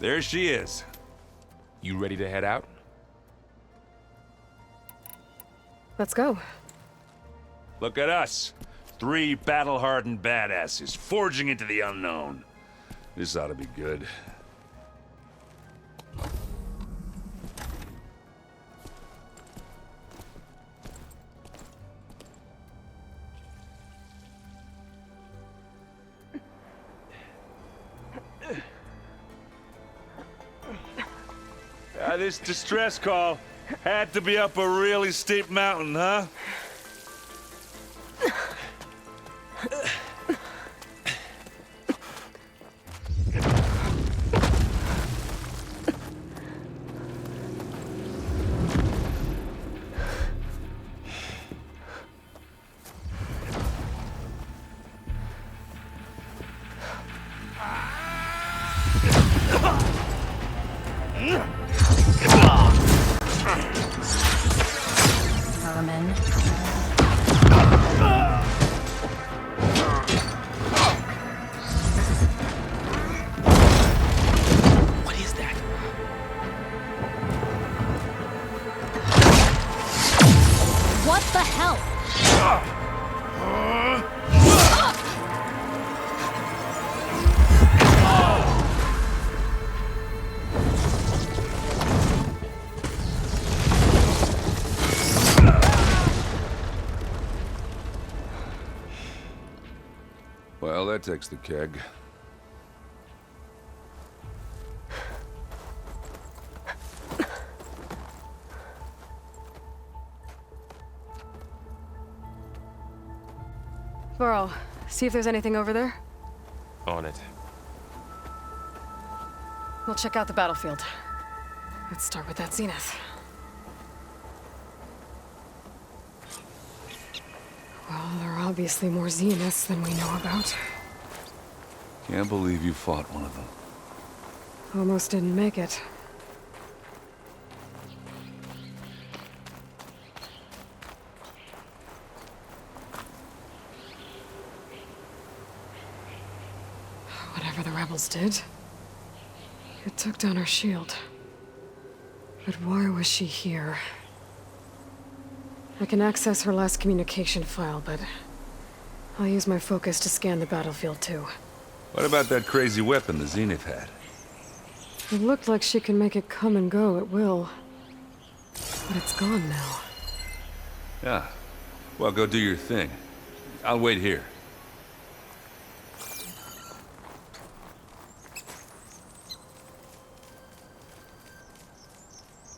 There she is. You ready to head out? Let's go. Look at us. 3 battle-hardened badasses forging into the unknown. This ought to be good. This distress call had to be up a really steep mountain, huh? What is that? What the hell? Well, that takes the keg. Varl, see if there's anything over there. On it. We'll check out the battlefield. Let's start with that zenith. Well, there are obviously more zeniths than we know about. Can't believe you fought one of them. Almost didn't make it. Whatever the rebels did, it took down our shield. But why was she here? I can access her last communication file, but I'll use my focus to scan the battlefield too. What about that crazy weapon the Zenith had? It looked like she can make it come and go at will. But it's gone now. Yeah. Well, go do your thing. I'll wait here.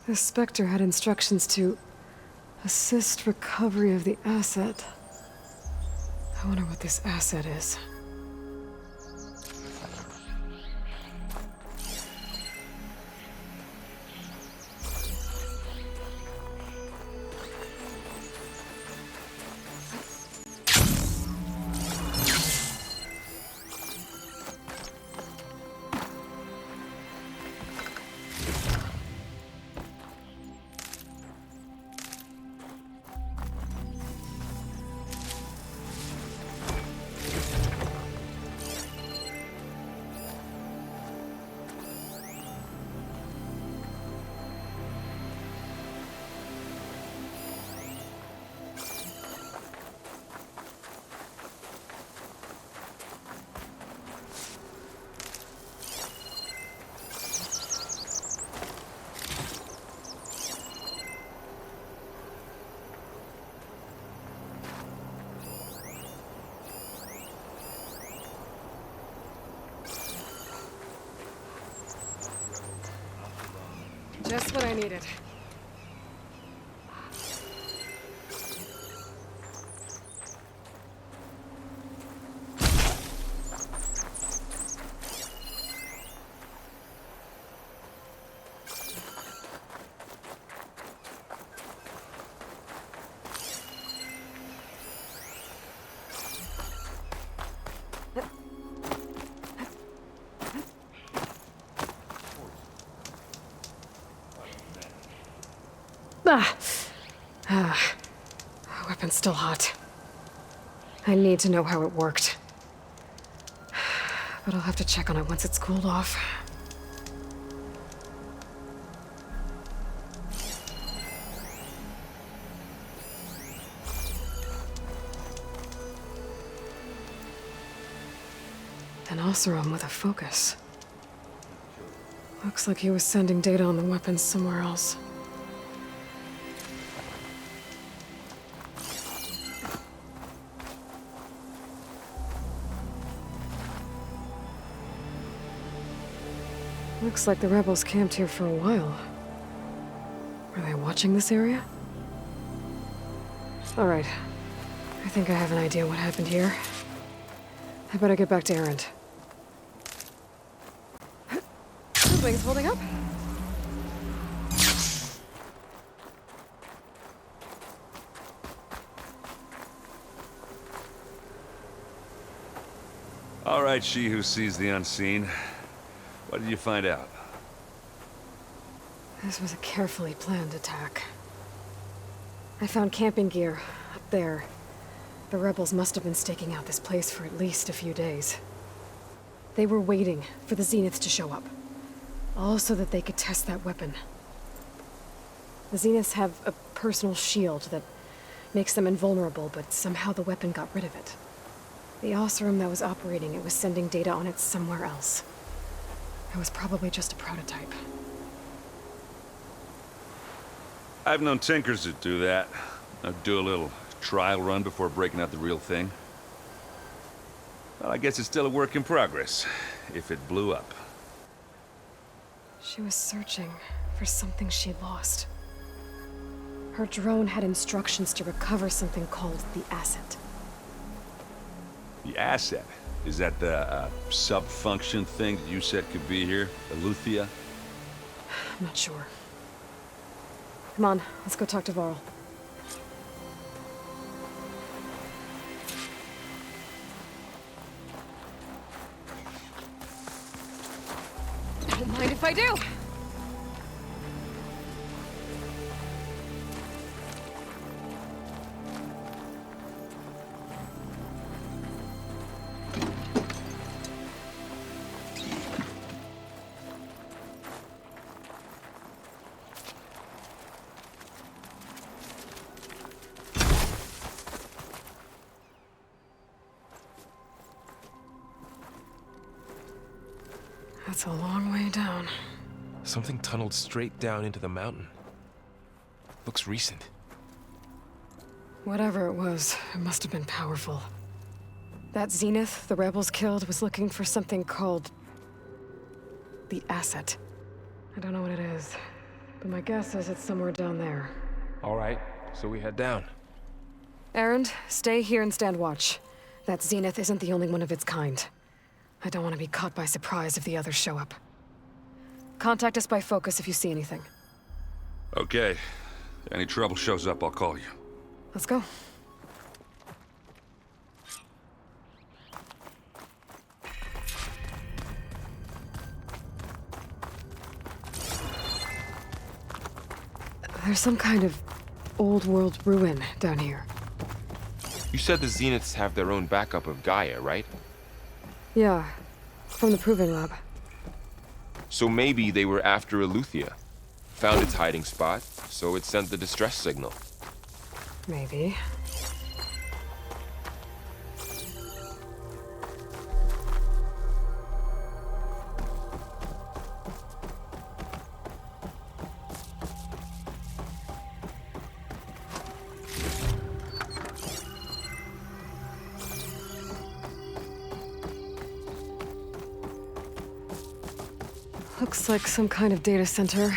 The Spectre had instructions to assist recovery of the asset. I wonder what this asset is. Just what I needed. Weapon's still hot. I need to know how it worked. But I'll have to check on it once it's cooled off. An Oseram with a focus. Looks like he was sending data on the weapons somewhere else. Looks like the rebels camped here for a while. Were they watching this area? Alright. I think I have an idea what happened here. I better get back to Erend. The wing's holding up? All right, she who sees the unseen. What did you find out? This was a carefully planned attack. I found camping gear up there. The rebels must have been staking out this place for at least a few days. They were waiting for the Zeniths to show up. All so that they could test that weapon. The Zeniths have a personal shield that makes them invulnerable, but somehow the weapon got rid of it. The Oseram that was operating it was sending data on it somewhere else. It was probably just a prototype. I've known tinkers that do that. I'd do a little trial run before breaking out the real thing. Well, I guess it's still a work in progress, if it blew up. She was searching for something she lost. Her drone had instructions to recover something called the asset. The asset? Is that the sub-function thing that you said could be here? Eleuthia? I'm not sure. Come on, let's go talk to Varl. Don't mind if I do. That's a long way down. Something tunneled straight down into the mountain. Looks recent. Whatever it was, it must have been powerful. That Zenith the rebels killed was looking for something called the asset. I don't know what it is, but my guess is it's somewhere down there. All right, so we head down. Erend, stay here and stand watch. That Zenith isn't the only one of its kind. I don't want to be caught by surprise if the others show up. Contact us by focus if you see anything. Okay. If any trouble shows up, I'll call you. Let's go. There's some kind of old world ruin down here. You said the Zeniths have their own backup of Gaia, right? Yeah, from the Proving Lab. So maybe they were after Eleuthia. Found its hiding spot, so it sent the distress signal. Maybe. Looks like some kind of data center.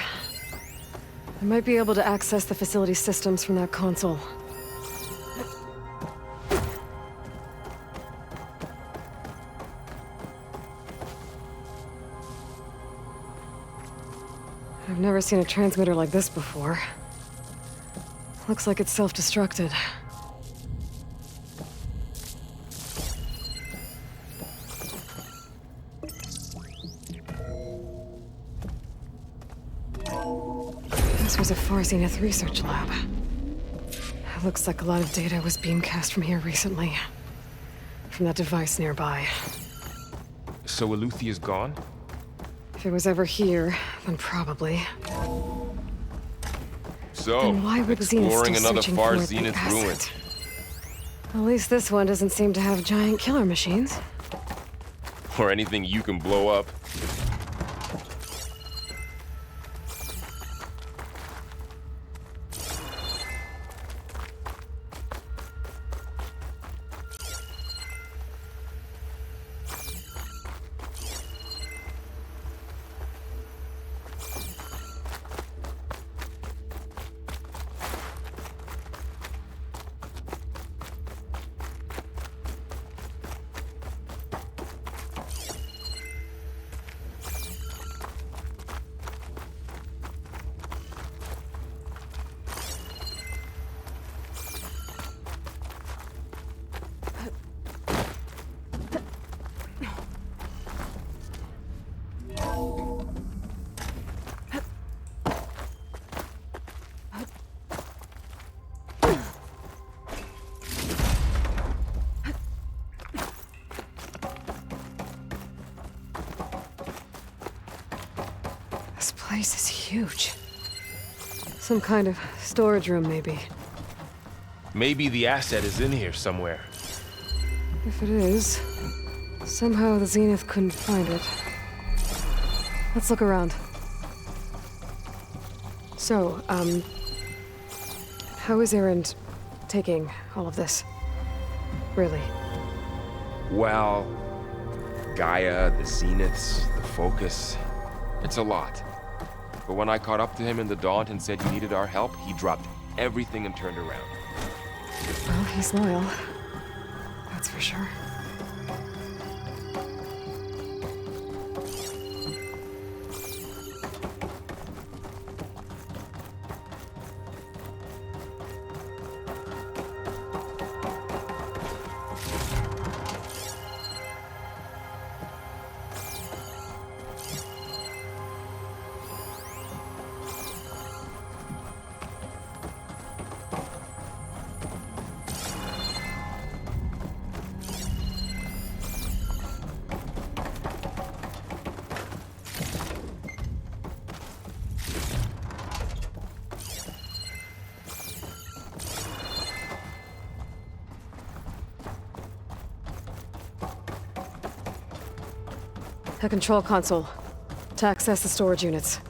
I might be able to access the facility systems from that console. I've never seen a transmitter like this before. Looks like it's self-destructed. This was a Far Zenith research lab. It looks like a lot of data was beamcast from here recently. From that device nearby. So Eleuthia's gone? If it was ever here, then probably. So, Then why would Zenith exploring still another searching Far for the Zenith asset? ruin. At least this one doesn't seem to have giant killer machines. Or anything you can blow up. This place is huge. Some kind of storage room, maybe. Maybe the asset is in here somewhere. If it is, somehow the Zenith couldn't find it. Let's look around. So, how is Erend taking all of this? Really? Well, Gaia, the Zeniths, the Focus. It's a lot. But when I caught up to him in the Daunt and said he needed our help, he dropped everything and turned around. Well, he's loyal. That's for sure. A control console to access the storage units.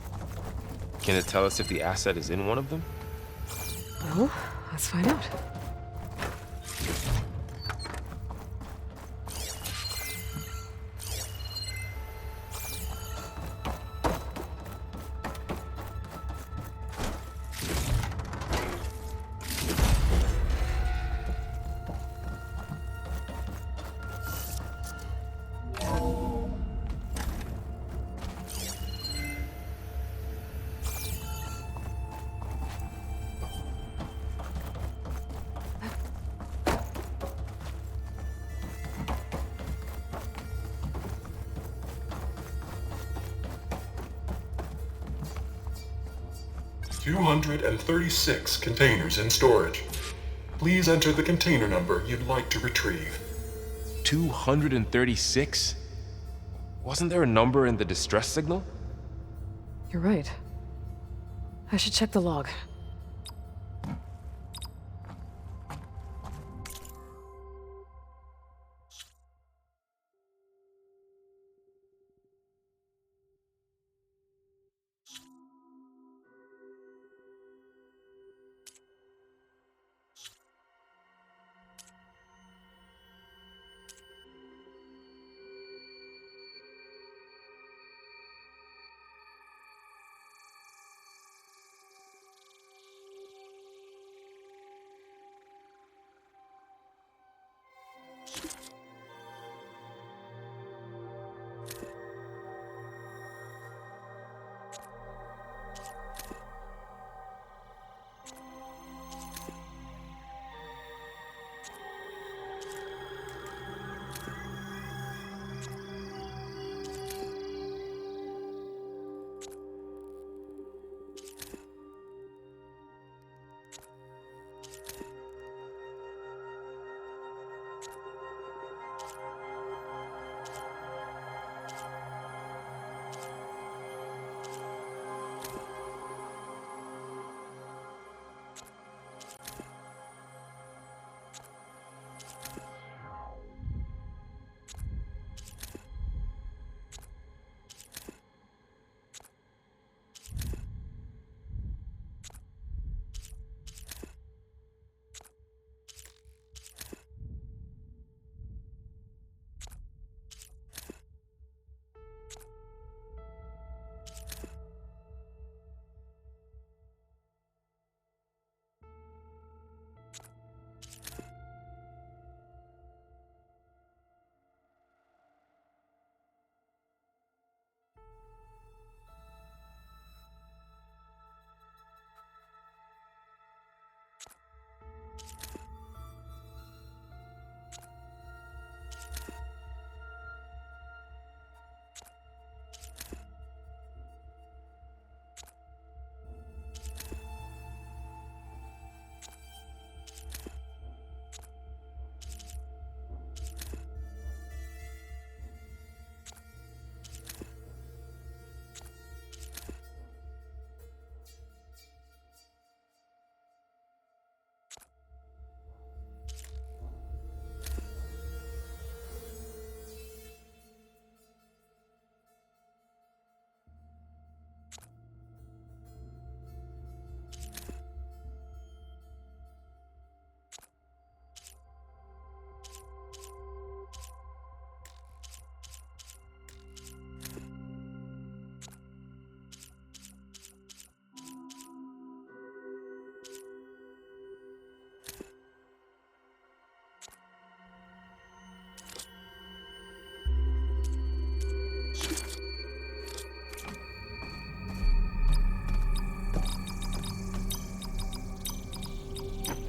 Can it tell us if the asset is in one of them? Well, let's find out. $236 containers in storage. Please enter the container number you'd like to retrieve. 236? Wasn't there a number in the distress signal? You're right. I should check the log.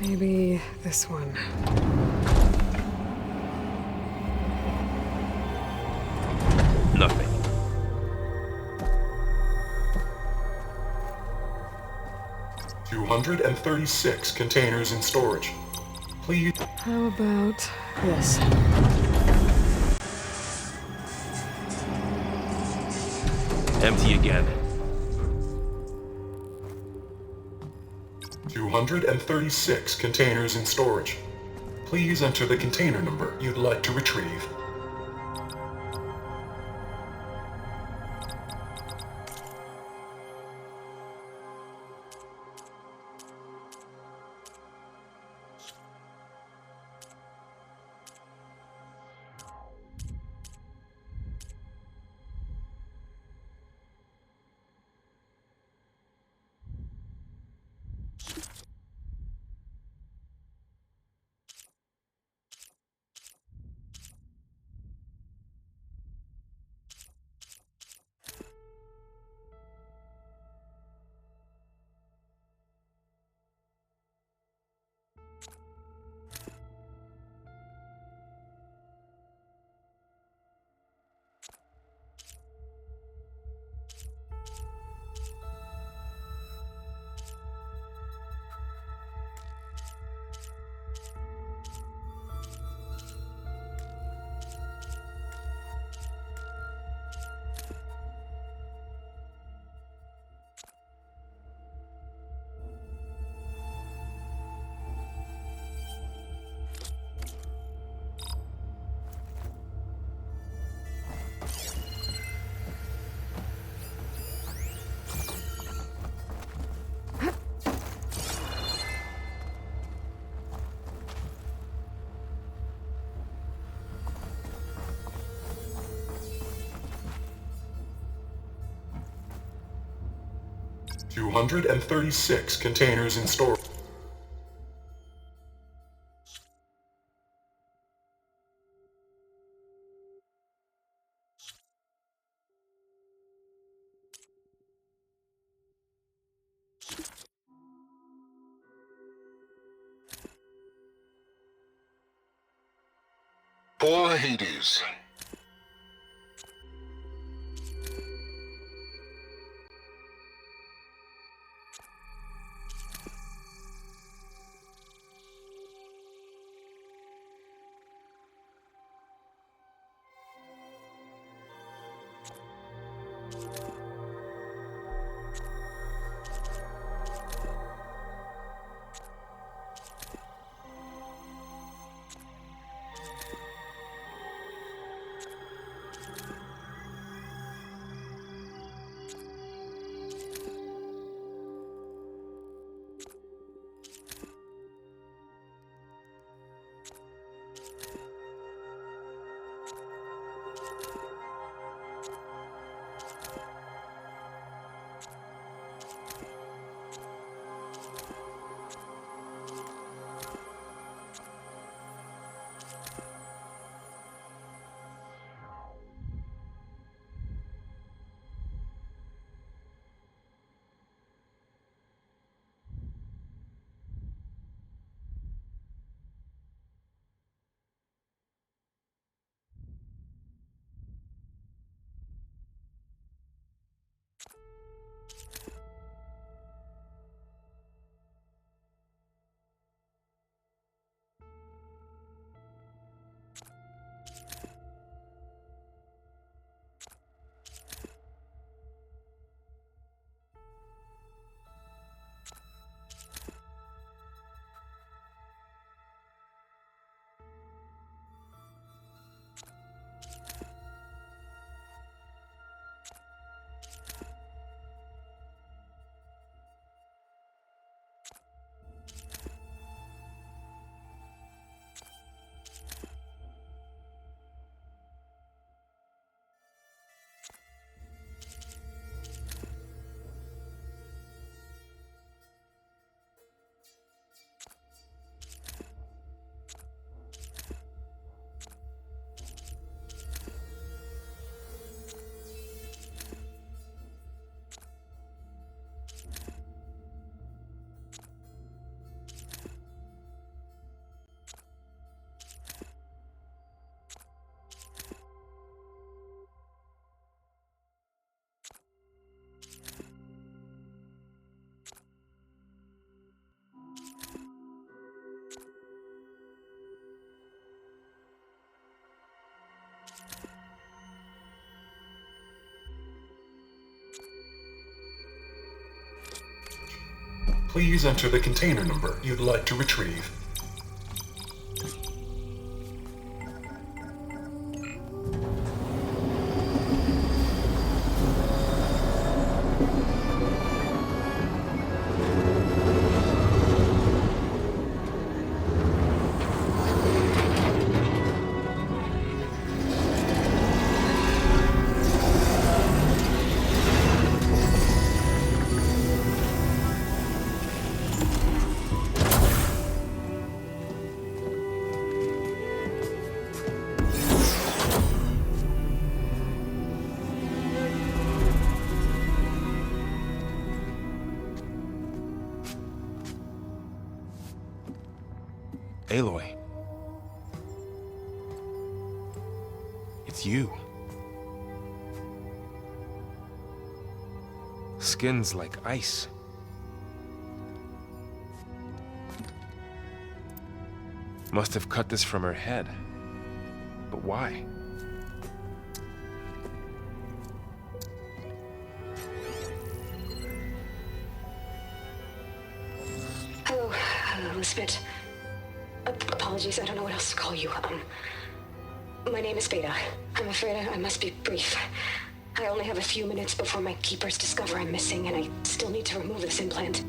Maybe this one. Nothing. $236 containers in storage. Please. How about this? Empty again. 236 containers in storage. Please enter the container number you'd like to retrieve. $236 containers in storage. For Hades. Please enter the container number you'd like to retrieve. Aloy. It's you. Skin's like ice. Must have cut this from her head. But why? Hello, Elizabeth. Apologies, I don't know what else to call you. My name is Beta. I'm afraid I must be brief. I only have a few minutes before my keepers discover I'm missing, and I still need to remove this implant.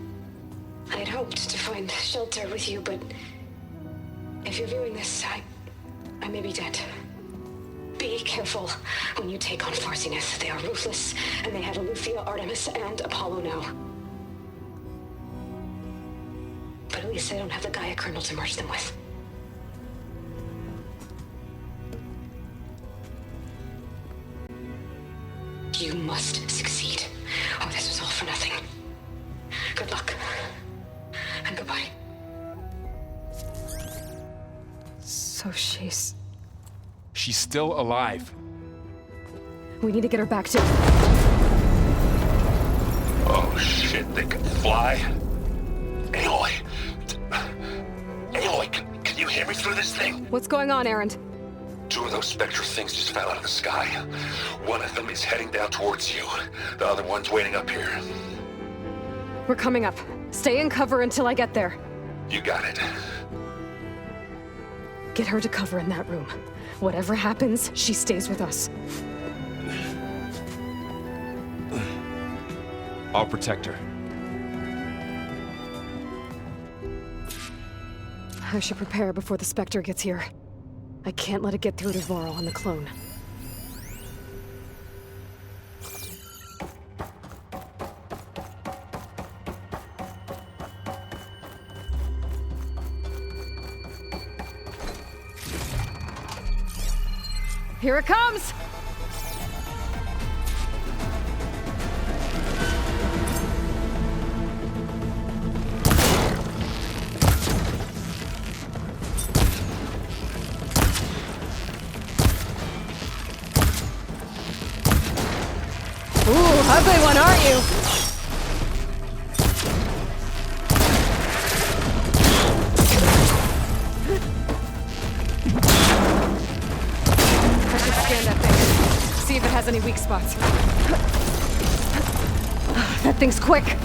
I had hoped to find shelter with you, but if you're viewing this, I may be dead. Be careful when you take on Farsiness. They are ruthless, and they have Aletheia, Artemis, and Apollo now. But at least I don't have the Gaia kernel to merge them with. You must succeed, or this was all for nothing. Good luck. And goodbye. So she's still alive. We need to get her back to... Oh shit, they can fly? Aloy! Aloy, can you hear me through this thing? What's going on, Erend? Two of those spectral things just fell out of the sky. One of them is heading down towards you. The other one's waiting up here. We're coming up. Stay in cover until I get there. You got it. Get her to cover in that room. Whatever happens, she stays with us. I'll protect her. I should prepare before the Spectre gets here. I can't let it get through to Varl and the clone. Here it comes! Ugly one, aren't you? I should scan that thing. See if it has any weak spots. That thing's quick.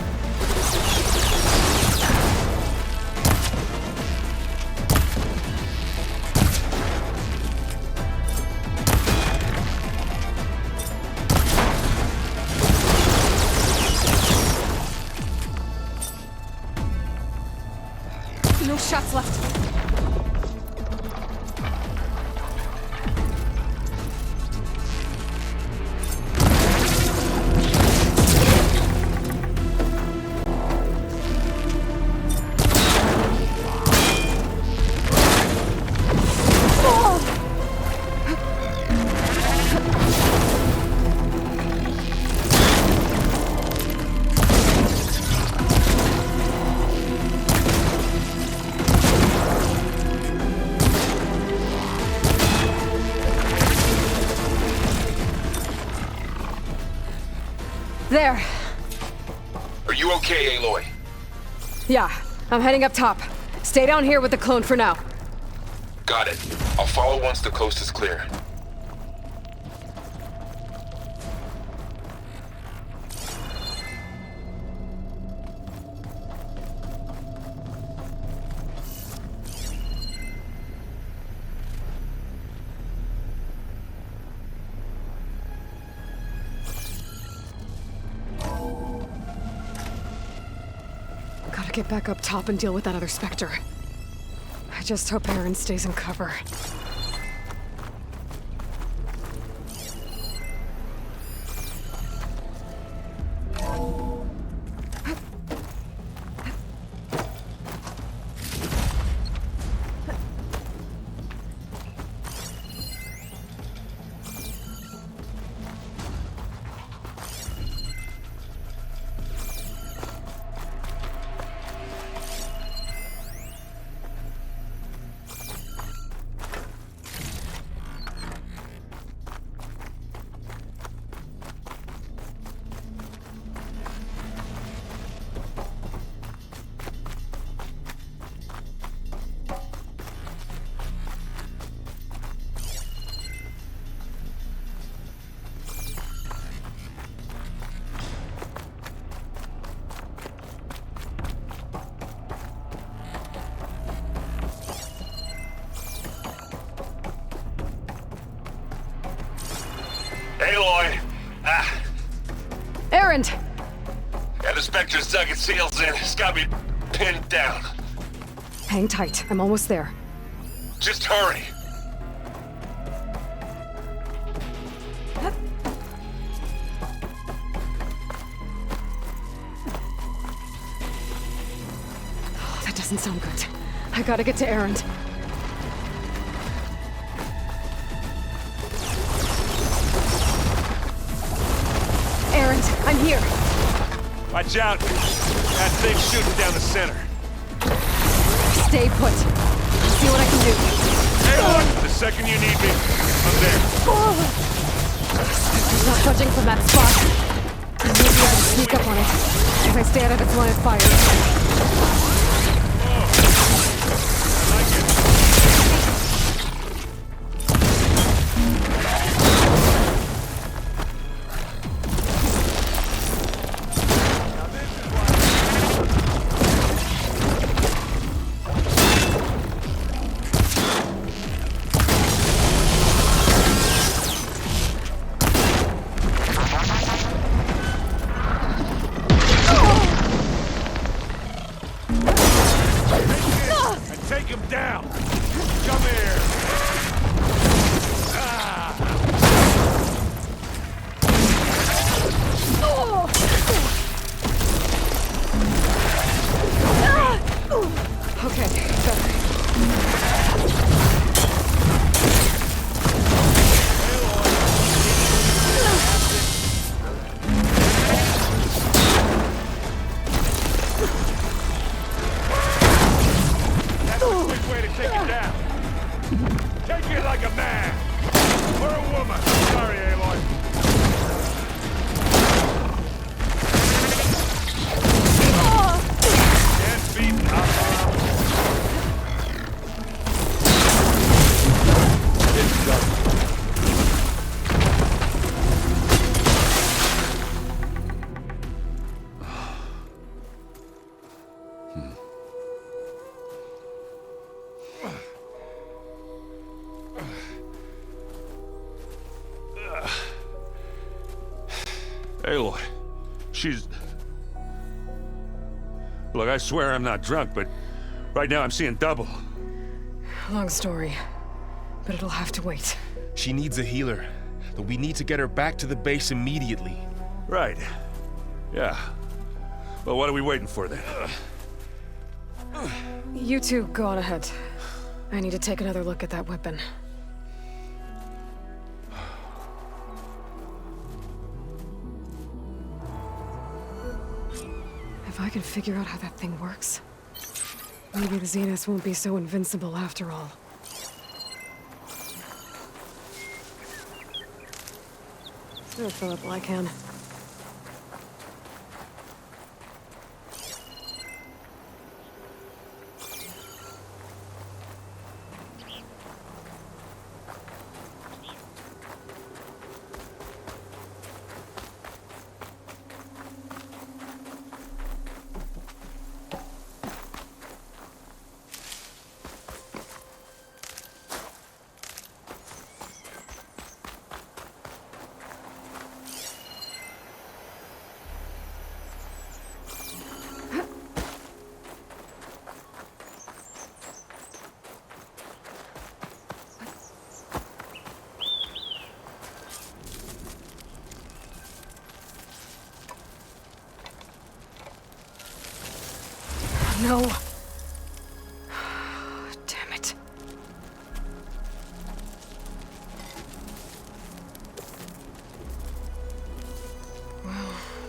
No shots left. There. Are you okay, Aloy? Yeah, I'm heading up top. Stay down here with the clone for now. Got it. I'll follow once the coast is clear. get back up top and deal with that other Spectre. I just hope Aaron stays in cover. Aloy! Aaron! Yeah, the Spectre's dug its heels in. It's got me pinned down. Hang tight. I'm almost there. Just hurry. That doesn't sound good. I gotta get to Aaron. Aaron, I'm here. Watch out. That thing's shooting down the center. Stay put. I'll see what I can do. Aloy! The second you need me, I'm there. Spectre's not budging from that spot. I may be able to sneak up on it if I stay out of its line of fire. Take him down! Come here! Okay, better. Way to take it down! Take it like a man! Or a woman! Sorry, Aloy. Can't beat up. It's done. Aloy, she's... Look, I swear I'm not drunk, but right now I'm seeing double. Long story, but it'll have to wait. She needs a healer, but we need to get her back to the base immediately. Right. Yeah. Well, what are we waiting for then? You two go on ahead. I need to take another look at that weapon. If I can figure out how that thing works, maybe the Zeniths won't be so invincible after all. I'll fill up while I can. No. Damn it. Well,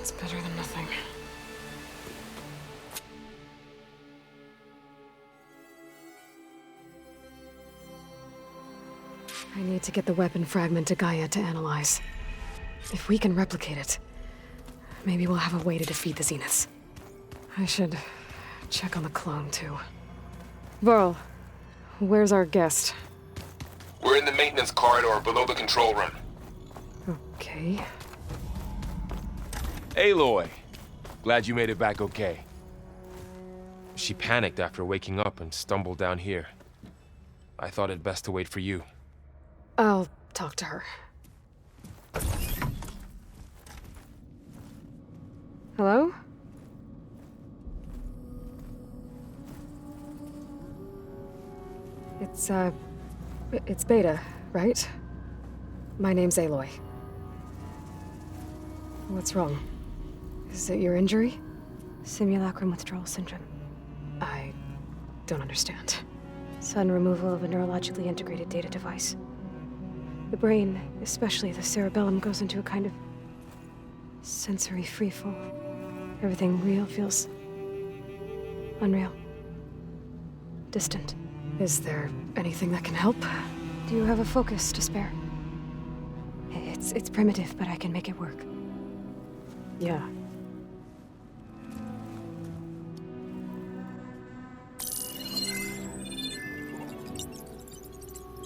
it's better than nothing. I need to get the weapon fragment to Gaia to analyze. If we can replicate it, maybe we'll have a way to defeat the Zeniths. I should check on the clone, too. Varl, where's our guest? We're in the maintenance corridor below the control room. Okay. Aloy! Glad you made it back okay. She panicked after waking up and stumbled down here. I thought it best to wait for you. I'll talk to her. Hello? It's Beta, right? My name's Aloy. What's wrong? Is it your injury? Simulacrum withdrawal syndrome. I don't understand. Sudden removal of a neurologically integrated data device. The brain, especially the cerebellum, goes into a kind of sensory freefall. Everything real feels unreal. Distant. Is there anything that can help? Do you have a focus to spare? It's primitive, but I can make it work. Yeah.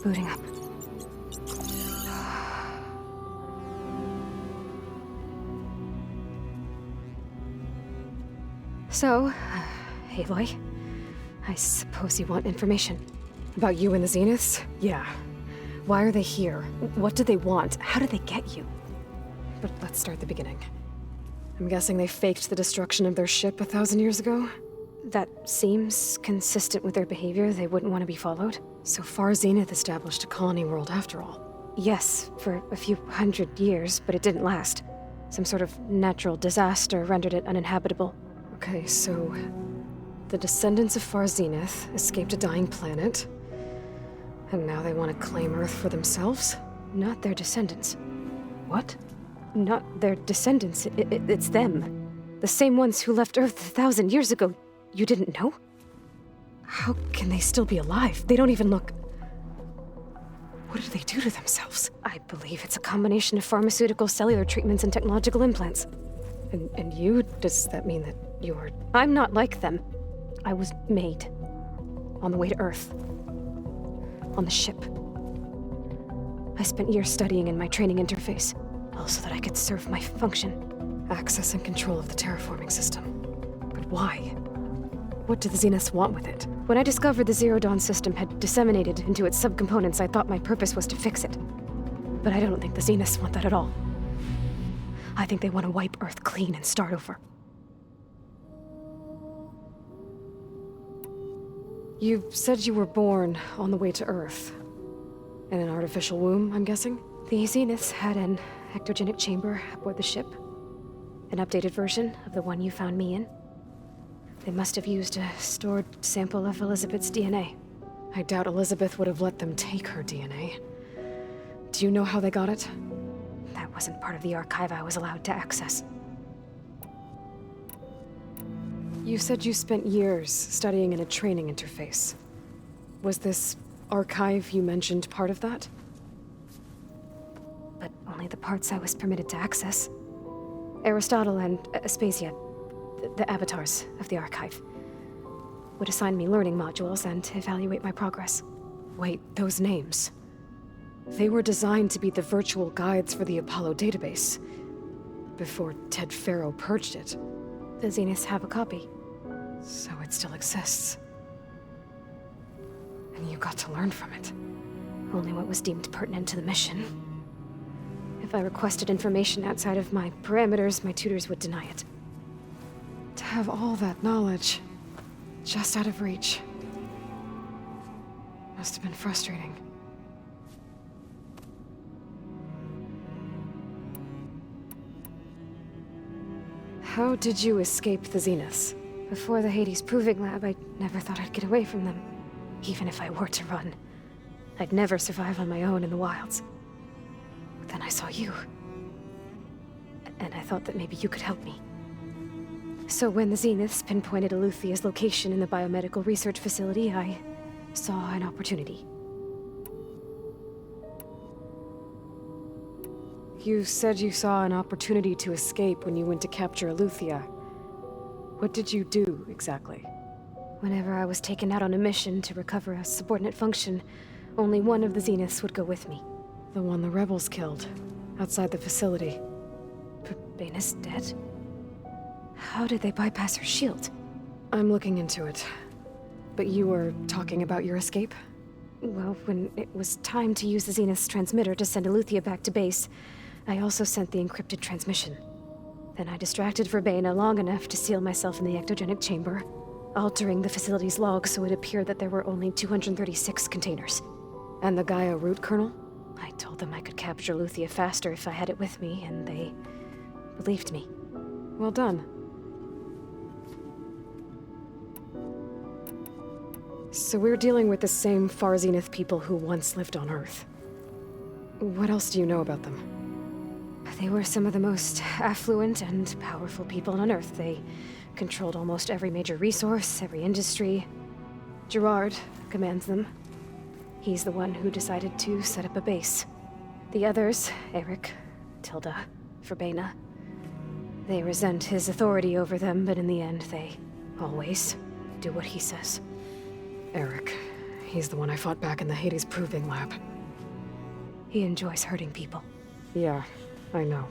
Booting up. So, Aloy, I suppose you want information. About you and the Zeniths? Yeah. Why are they here? What do they want? How did they get you? But let's start at the beginning. I'm guessing they faked the destruction of their ship 1,000 years ago? That seems consistent with their behavior. They wouldn't want to be followed. So far, Zenith established a colony world after all. Yes, for a few hundred years, but it didn't last. Some sort of natural disaster rendered it uninhabitable. Okay, so the descendants of Far Zenith escaped a dying planet, and now they want to claim Earth for themselves? Not their descendants. What? Not their descendants. It's them. The same ones who left Earth 1,000 years ago. You didn't know? How can they still be alive? They don't even look... What did they do to themselves? I believe it's a combination of pharmaceutical, cellular treatments, and technological implants. And you? Does that mean that you're... I'm not like them. I was made. On the way to Earth. On the ship. I spent years studying in my training interface, all so that I could serve my function. Access and control of the terraforming system. But why? What do the Zeniths want with it? When I discovered the Zero Dawn system had disseminated into its subcomponents, I thought my purpose was to fix it. But I don't think the Zeniths want that at all. I think they want to wipe Earth clean and start over. You said you were born on the way to Earth. In an artificial womb, I'm guessing? The Zeniths had an ectogenic chamber aboard the ship. An updated version of the one you found me in. They must have used a stored sample of Elizabeth's DNA. I doubt Elizabeth would have let them take her DNA. Do you know how they got it? That wasn't part of the archive I was allowed to access. You said you spent years studying in a training interface. Was this archive you mentioned part of that? But only the parts I was permitted to access. Aristotle and Aspasia, the avatars of the archive, would assign me learning modules and evaluate my progress. Wait, those names. They were designed to be the virtual guides for the Apollo database, before Ted Faro purged it. The Zeniths have a copy. So it still exists. And you got to learn from it. Only what was deemed pertinent to the mission. If I requested information outside of my parameters, my tutors would deny it. To have all that knowledge, just out of reach, must have been frustrating. How did you escape the Zeniths? Before the Hades Proving Lab, I never thought I'd get away from them. Even if I were to run, I'd never survive on my own in the wilds. But then I saw you. And I thought that maybe you could help me. So when the Zeniths pinpointed Eluthia's location in the biomedical research facility, I saw an opportunity. You said you saw an opportunity to escape when you went to capture Eluthia. What did you do, exactly? Whenever I was taken out on a mission to recover a subordinate function, only one of the Zeniths would go with me. The one the rebels killed, outside the facility. Baina's dead? How did they bypass her shield? I'm looking into it. But you were talking about your escape? Well, when it was time to use the Zenith's transmitter to send Eluthia back to base, I also sent the encrypted transmission. Then I distracted Verbaina long enough to seal myself in the ectogenic chamber, altering the facility's log so it appeared that there were only 236 containers. And the Gaia root kernel? I told them I could capture Eluthia faster if I had it with me, and they believed me. Well done. So we're dealing with the same Far Zenith people who once lived on Earth. What else do you know about them? They were some of the most affluent and powerful people on Earth. They controlled almost every major resource, every industry. Gerard commands them. He's the one who decided to set up a base. The others, Eric, Tilda, Verbaina, they resent his authority over them, but in the end, they always do what he says. Eric. He's the one I fought back in the Hades Proving Lab. He enjoys hurting people. Yeah, I know.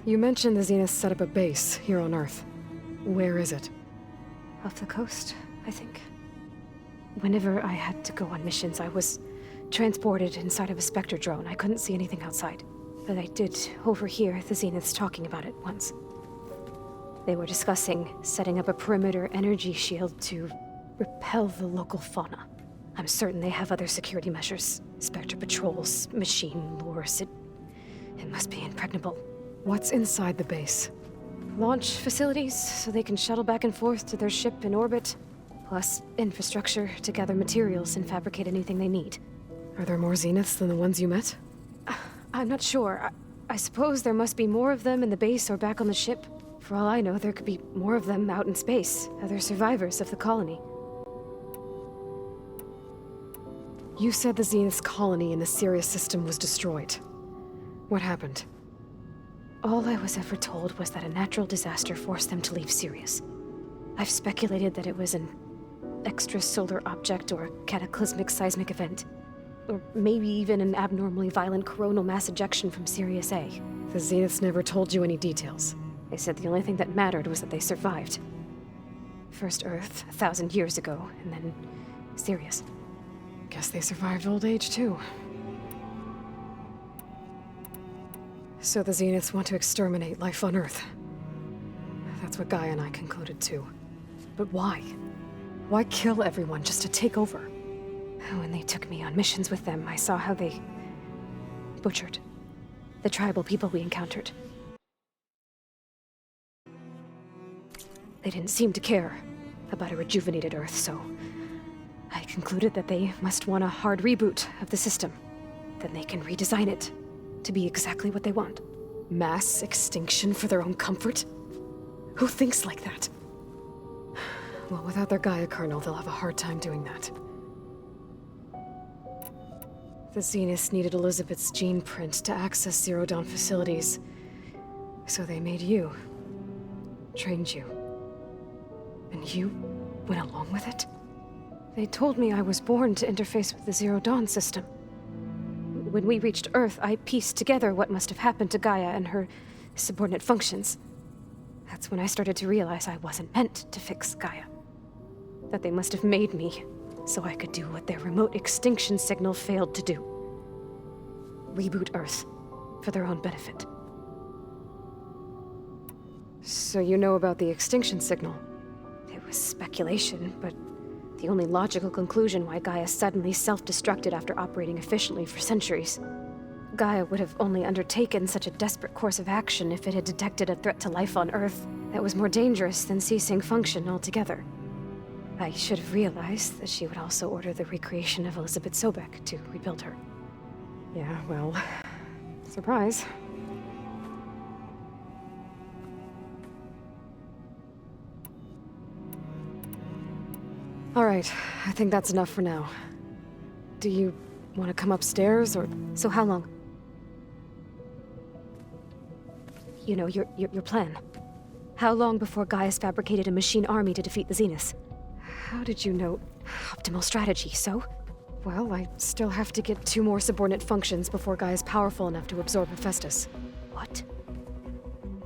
You mentioned the Zenith set up a base here on Earth. Where is it? Off the coast, I think. Whenever I had to go on missions, I was transported inside of a Spectre drone. I couldn't see anything outside. But I did overhear the Zeniths talking about it once. They were discussing setting up a perimeter energy shield to repel the local fauna. I'm certain they have other security measures. Spectre patrols, machine lures. It must be impregnable. What's inside the base? Launch facilities, so they can shuttle back and forth to their ship in orbit. Plus, infrastructure to gather materials and fabricate anything they need. Are there more Zeniths than the ones you met? I'm not sure. I suppose there must be more of them in the base or back on the ship. For all I know, there could be more of them out in space, other survivors of the colony. You said the Zenith's colony in the Sirius system was destroyed. What happened? All I was ever told was that a natural disaster forced them to leave Sirius. I've speculated that it was an extrasolar object or a cataclysmic seismic event. Or maybe even an abnormally violent coronal mass ejection from Sirius A. The Zeniths never told you any details. They said the only thing that mattered was that they survived. First Earth, 1,000 years ago, and then Sirius. Guess they survived old age, too. So the Zeniths want to exterminate life on Earth. That's what Gaia and I concluded, too. But why? Why kill everyone just to take over? When they took me on missions with them, I saw how they butchered the tribal people we encountered. They didn't seem to care about a rejuvenated Earth, so I concluded that they must want a hard reboot of the system. Then they can redesign it to be exactly what they want. Mass extinction for their own comfort? Who thinks like that? Well, without their Gaia kernel, they'll have a hard time doing that. The Zeniths needed Elizabeth's gene print to access Zero Dawn facilities. So they made you. Trained you. And you went along with it? They told me I was born to interface with the Zero Dawn system. When we reached Earth, I pieced together what must have happened to Gaia and her subordinate functions. That's when I started to realize I wasn't meant to fix Gaia. That they must have made me so I could do what their remote extinction signal failed to do. Reboot Earth for their own benefit. So you know about the extinction signal? It was speculation, but the only logical conclusion why Gaia suddenly self-destructed after operating efficiently for centuries. Gaia would have only undertaken such a desperate course of action if it had detected a threat to life on Earth that was more dangerous than ceasing function altogether. I should have realized that she would also order the recreation of Elizabeth Sobek to rebuild her. Yeah, well, surprise. All right, I think that's enough for now. Do you want to come upstairs, or... So how long? You know, your plan. How long before Gaia's fabricated a machine army to defeat the Zeniths? How did you know? Optimal strategy, so? Well, I still have to get 2 more subordinate functions before Gaia's powerful enough to absorb Hephaestus. What?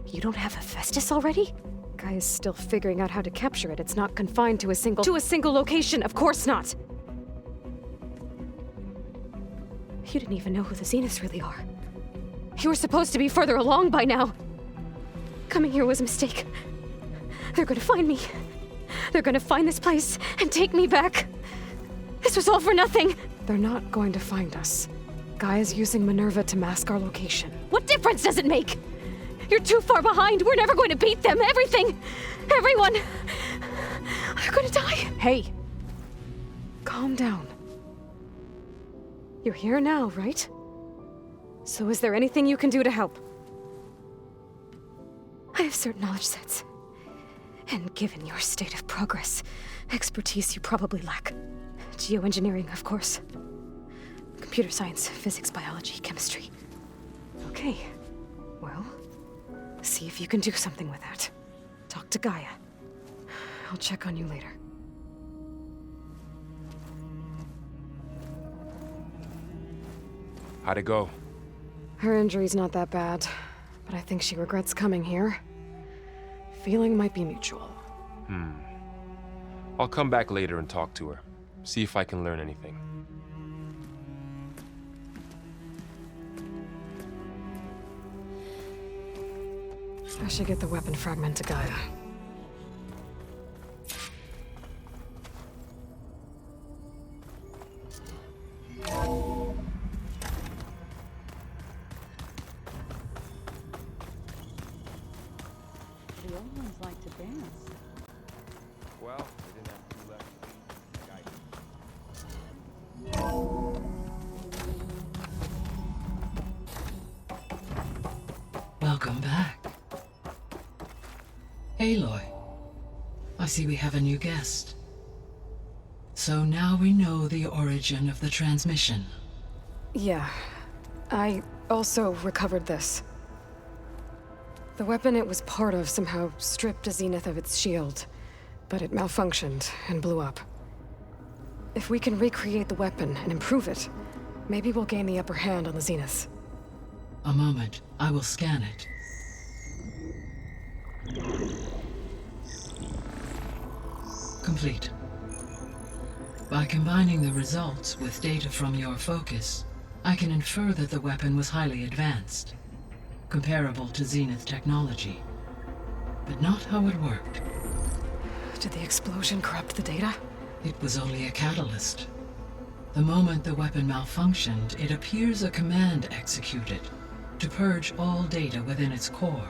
You don't have Hephaestus already? Gaia's still figuring out how to capture it. It's not confined to a single... To a single location, of course not! You didn't even know who the Zeniths really are. You were supposed to be further along by now. Coming here was a mistake. They're gonna find me. They're gonna find this place and take me back. This was all for nothing. They're not going to find us. Gaia's using Minerva to mask our location. What difference does it make? You're too far behind. We're never going to beat them. Everything. Everyone. They're gonna die. Hey. Calm down. You're here now, right? So is there anything you can do to help? I have certain knowledge sets. And given your state of progress, expertise you probably lack. Geoengineering, of course. Computer science, physics, biology, chemistry. Okay. Well, see if you can do something with that. Talk to Gaia. I'll check on you later. How'd it go? Her injury's not that bad, but I think she regrets coming here. Feeling might be mutual. I'll come back later and talk to her. See if I can learn anything. I should get the weapon fragment to Gaia. The old ones like to dance. Well, they didn't have 2 left. Welcome back. Aloy, I see we have a new guest. So now we know the origin of the transmission. Yeah. I also recovered this. The weapon it was part of somehow stripped a Zenith of its shield, but it malfunctioned and blew up. If we can recreate the weapon and improve it, maybe we'll gain the upper hand on the Zeniths. A moment, I will scan it. Complete. By combining the results with data from your focus, I can infer that the weapon was highly advanced, comparable to Zenith technology, but not how it worked. Did the explosion corrupt the data? It was only a catalyst. The moment the weapon malfunctioned, it appears a command executed to purge all data within its core.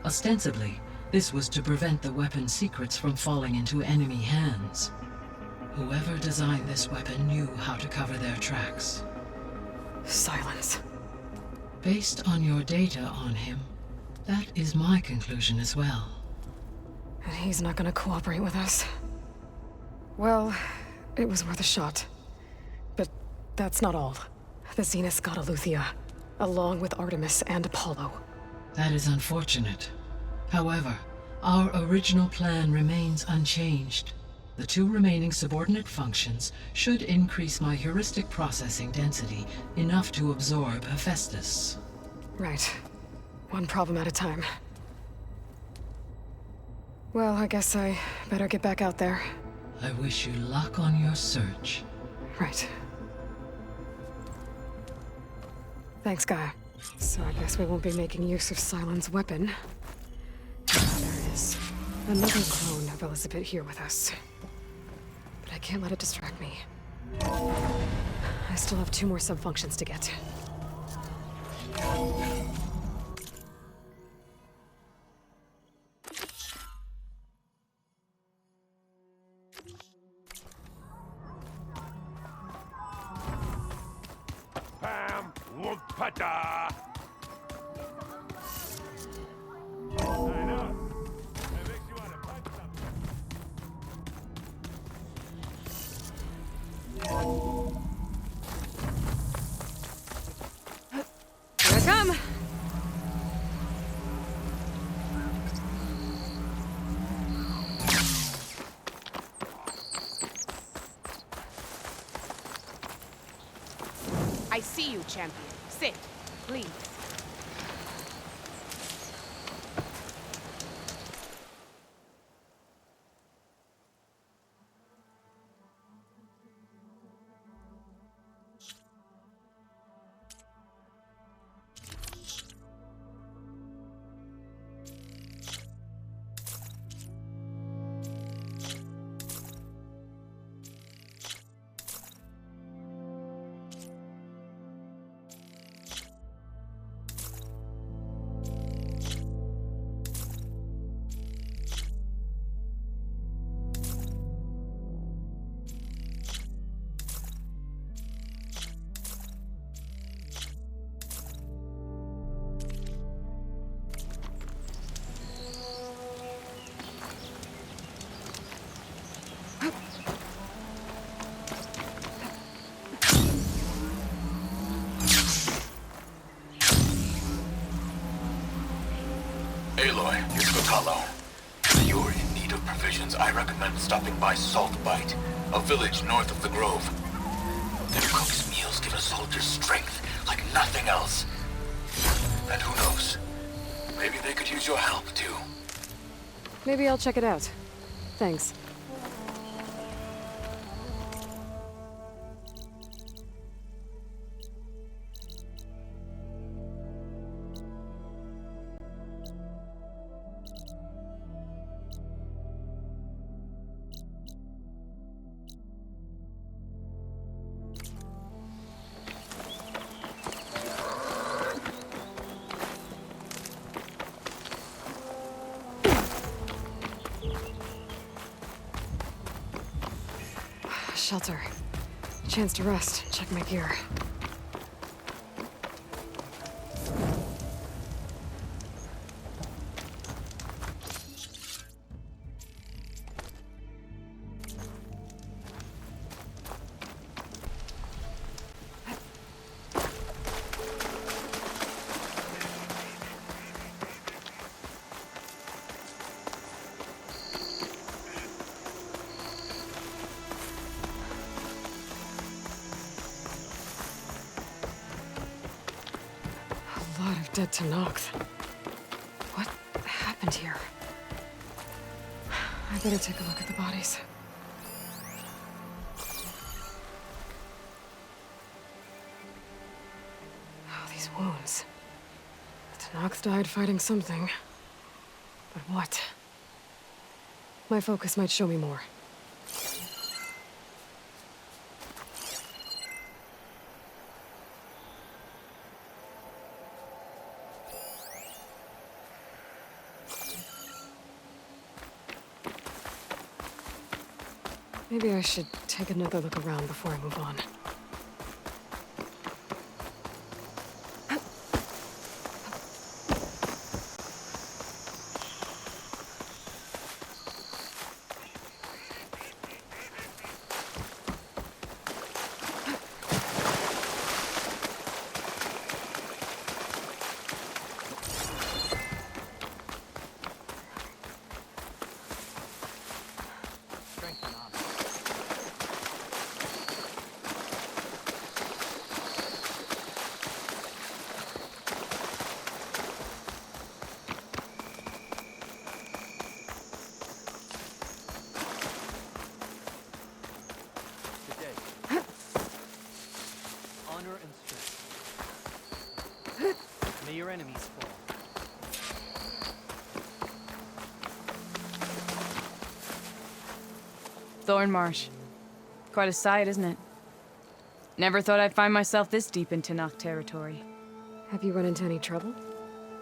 Ostensibly, this was to prevent the weapon's secrets from falling into enemy hands. Whoever designed this weapon knew how to cover their tracks. Silence. Based on your data on him, that is my conclusion as well. And he's not gonna cooperate with us. Well, it was worth a shot. But that's not all. The Zeniths got Eleuthia, along with Artemis and Apollo. That is unfortunate. However, our original plan remains unchanged. The 2 remaining subordinate functions should increase my heuristic processing density enough to absorb Hephaestus. Right. One problem at a time. Well, I guess I better get back out there. I wish you luck on your search. Right. Thanks, Gaia. So I guess we won't be making use of Cylon's weapon. There is another clone of Elizabeth here with us. But I can't let it distract me. I still have 2 more sub-functions to get. Pam Wugpata! I know. It makes you want to punch something. Here I come! I see you, champion. Sit, please. Aloy, it's Vatalo. If you're in need of provisions, I recommend stopping by Salt Bite, a village north of the Grove. Their cook's meals give a soldier strength like nothing else. And who knows? Maybe they could use your help, too. Maybe I'll check it out. Thanks. Shelter. Chance to rest. Check my gear. A lot of dead Tenakth. What happened here? I better take a look at the bodies. Oh, these wounds. The Tenakth died fighting something. But what? My focus might show me more. Maybe I should take another look around before I move on. Honor and strength. May your enemies fall. Thornmarsh. Quite a sight, isn't it? Never thought I'd find myself this deep in Tenakth territory. Have you run into any trouble?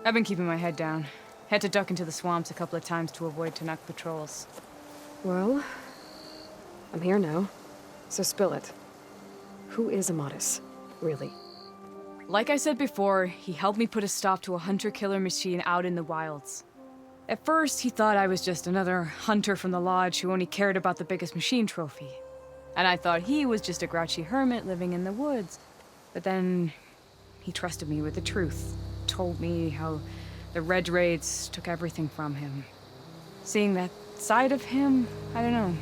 I've been keeping my head down. Had to duck into the swamps a couple of times to avoid Tanakh patrols. Well, I'm here now, so spill it. Who is Amatis, really? Like I said before, he helped me put a stop to a hunter-killer machine out in the wilds. At first, he thought I was just another hunter from the lodge who only cared about the biggest machine trophy. And I thought he was just a grouchy hermit living in the woods. But then, he trusted me with the truth. Told me how the Red Raids took everything from him. Seeing that side of him, I don't know,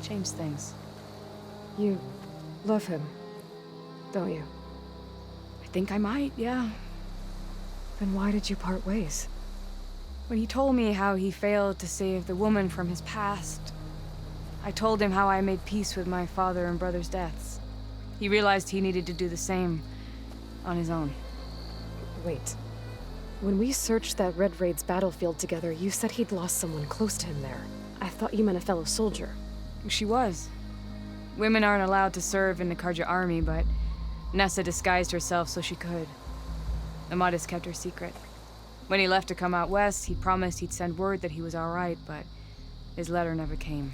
changed things. You love him, don't you? I think I might, yeah. Then why did you part ways? When he told me how he failed to save the woman from his past, I told him how I made peace with my father and brother's deaths. He realized he needed to do the same on his own. Wait. When we searched that Red Raid's battlefield together, you said he'd lost someone close to him there. I thought you meant a fellow soldier. She was. Women aren't allowed to serve in the Karja army, but Nessa disguised herself so she could. Amatis kept her secret. When he left to come out west, he promised he'd send word that he was all right, but his letter never came.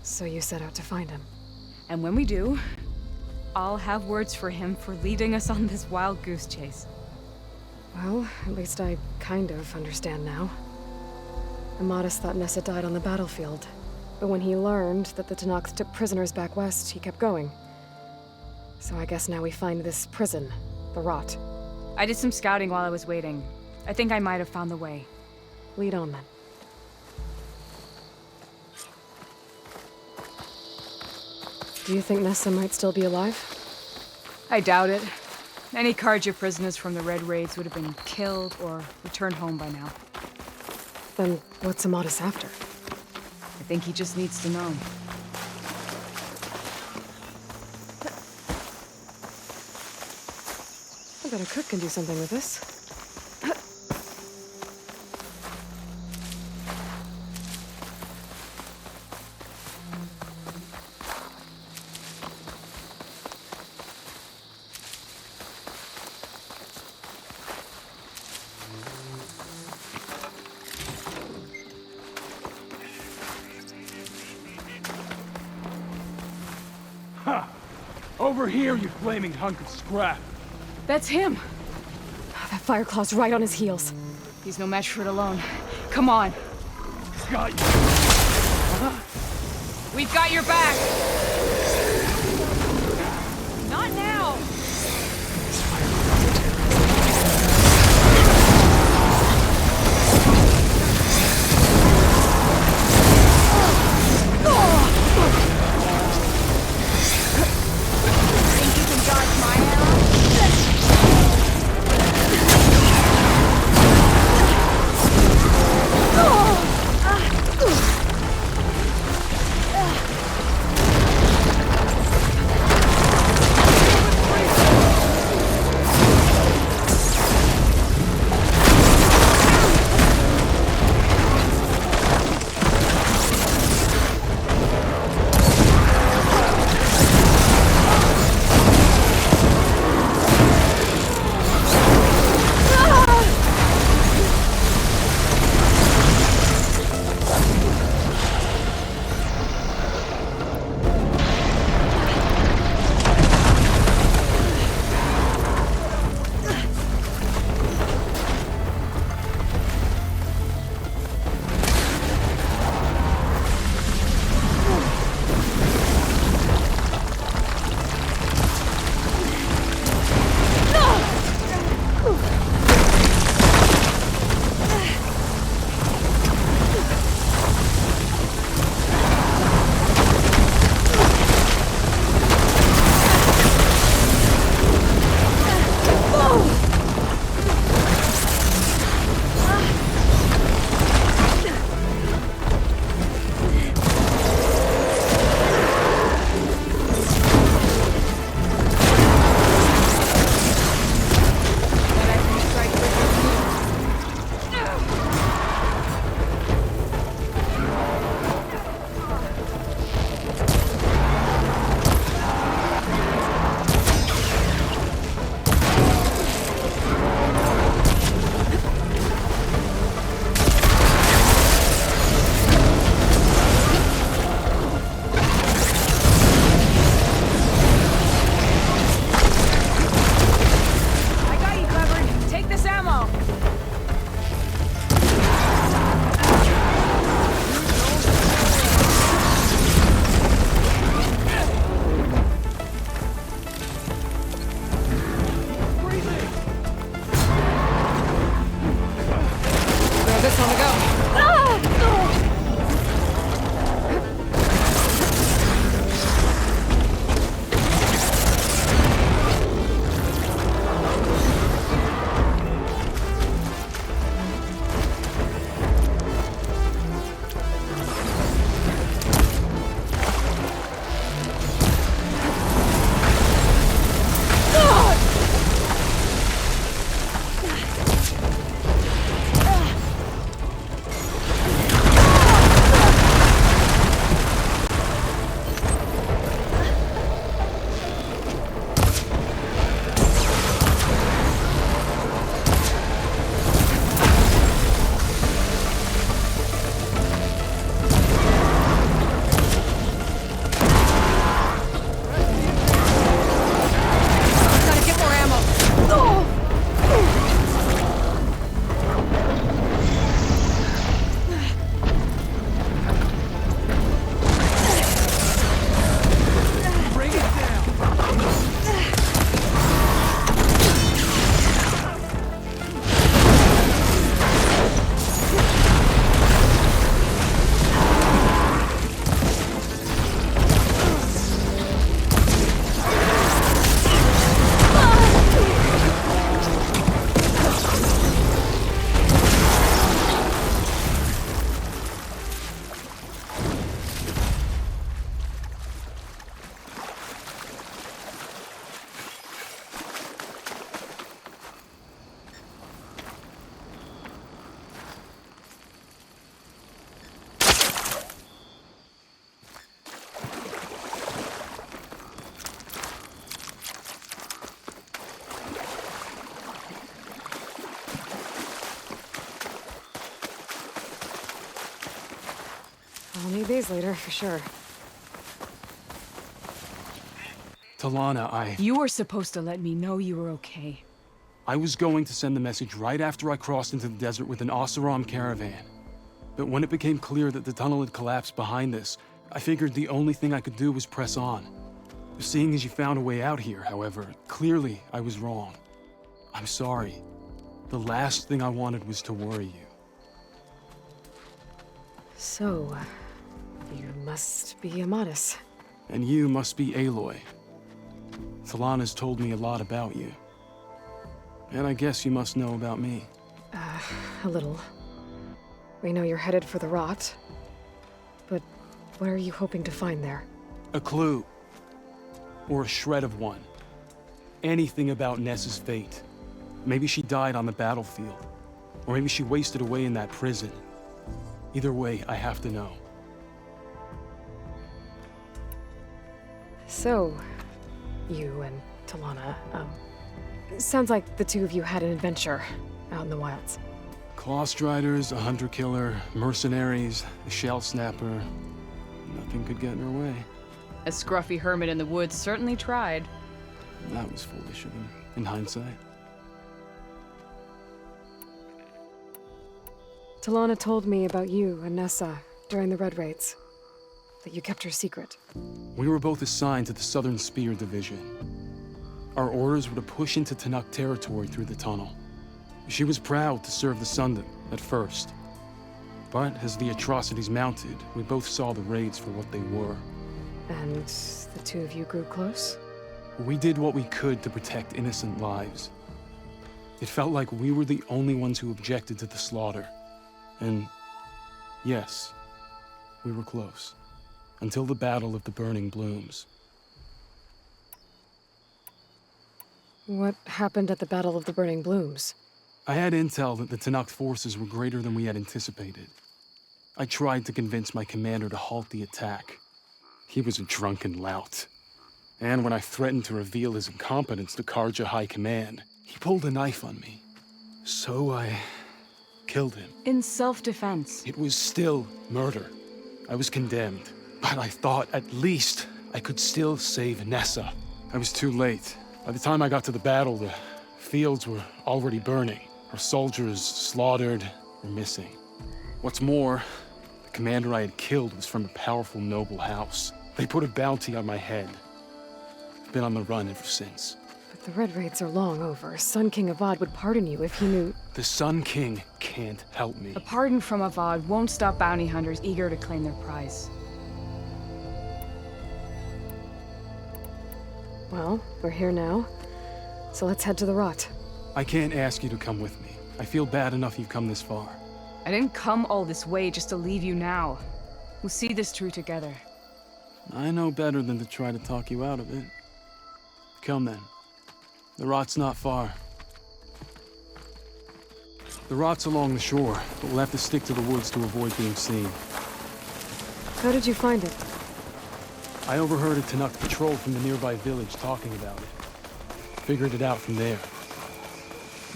So you set out to find him. And when we do, I'll have words for him for leading us on this wild goose chase. Well, at least I kind of understand now. Amatis thought Nessa died on the battlefield, but when he learned that the Tanakh took prisoners back west, he kept going. So I guess now we find this prison, the Rot. I did some scouting while I was waiting. I think I might have found the way. Lead on, then. Do you think Nessa might still be alive? I doubt it. Any Karja prisoners from the Red Raids would have been killed or returned home by now. Then what's Amatis after? I think he just needs to know. I bet a cook can do something with this. Ha! Over here, you flaming hunk of scrap! That's him! That Fireclaw's right on his heels. He's no match for it alone. Come on! Got you! We've got your back! Not now! Think you can dodge my arrow? this on the go. I'll need these later, for sure. Talana, You were supposed to let me know you were okay. I was going to send the message right after I crossed into the desert with an Oseram caravan. But when it became clear that the tunnel had collapsed behind us, I figured the only thing I could do was press on. Seeing as you found a way out here, however, clearly I was wrong. I'm sorry. The last thing I wanted was to worry you. So, you must be Amatis. And you must be Aloy. Talana's told me a lot about you. And I guess you must know about me. A little. We know you're headed for the rot. But what are you hoping to find there? A clue. Or a shred of one. Anything about Ness's fate. Maybe she died on the battlefield. Or maybe she wasted away in that prison. Either way, I have to know. So, you and Talana, sounds like the two of you had an adventure out in the wilds. Claw Striders, a hunter-killer, mercenaries, a shell snapper. Nothing could get in her way. A scruffy hermit in the woods certainly tried. That was foolish of him, in hindsight. Talana told me about you and Nessa during the Red Raids. That you kept her secret. We were both assigned to the Southern Spear Division. Our orders were to push into Tanuk territory through the tunnel. She was proud to serve the Sundom at first. But as the atrocities mounted, we both saw the raids for what they were. And the two of you grew close? We did what we could to protect innocent lives. It felt like we were the only ones who objected to the slaughter. And yes, we were close. Until the Battle of the Burning Blooms. What happened at the Battle of the Burning Blooms? I had intel that the Tanuk forces were greater than we had anticipated. I tried to convince my commander to halt the attack. He was a drunken lout. And when I threatened to reveal his incompetence to Karja High Command, he pulled a knife on me. So I killed him. In self-defense. It was still murder. I was condemned. But I thought at least I could still save Nessa. I was too late. By the time I got to the battle, the fields were already burning. Our soldiers slaughtered or missing. What's more, the commander I had killed was from a powerful noble house. They put a bounty on my head. I've been on the run ever since. But the Red Raids are long over. Sun King Avad would pardon you if he knew... The Sun King can't help me. A pardon from Avad won't stop bounty hunters eager to claim their prize. Well, we're here now. So let's head to the Rot. I can't ask you to come with me. I feel bad enough you've come this far. I didn't come all this way just to leave you now. We'll see this through together. I know better than to try to talk you out of it. Come then. The Rot's not far. The Rot's along the shore, but we'll have to stick to the woods to avoid being seen. How did you find it? I overheard a Tanuk patrol from the nearby village talking about it. Figured it out from there.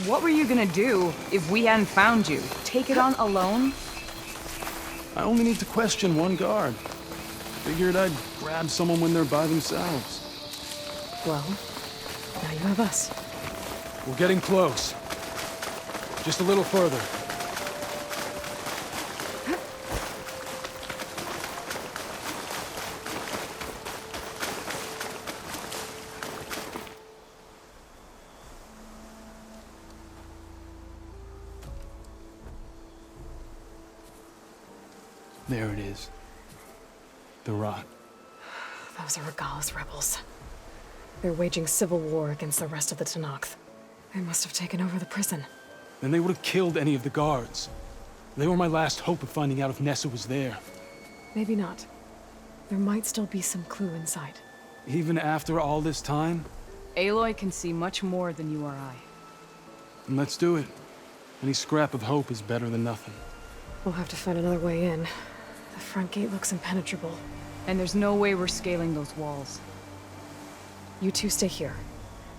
What were you gonna do if we hadn't found you? Take it on alone? I only need to question one guard. Figured I'd grab someone when they're by themselves. Well, now you have us. We're getting close. Just a little further. There it is. The Rot. Those are Regala's rebels. They're waging civil war against the rest of the Tanakh. They must have taken over the prison. Then they would have killed any of the guards. They were my last hope of finding out if Nessa was there. Maybe not. There might still be some clue inside. Even after all this time? Aloy can see much more than you or I. And let's do it. Any scrap of hope is better than nothing. We'll have to find another way in. The front gate looks impenetrable. And there's no way we're scaling those walls. You two stay here.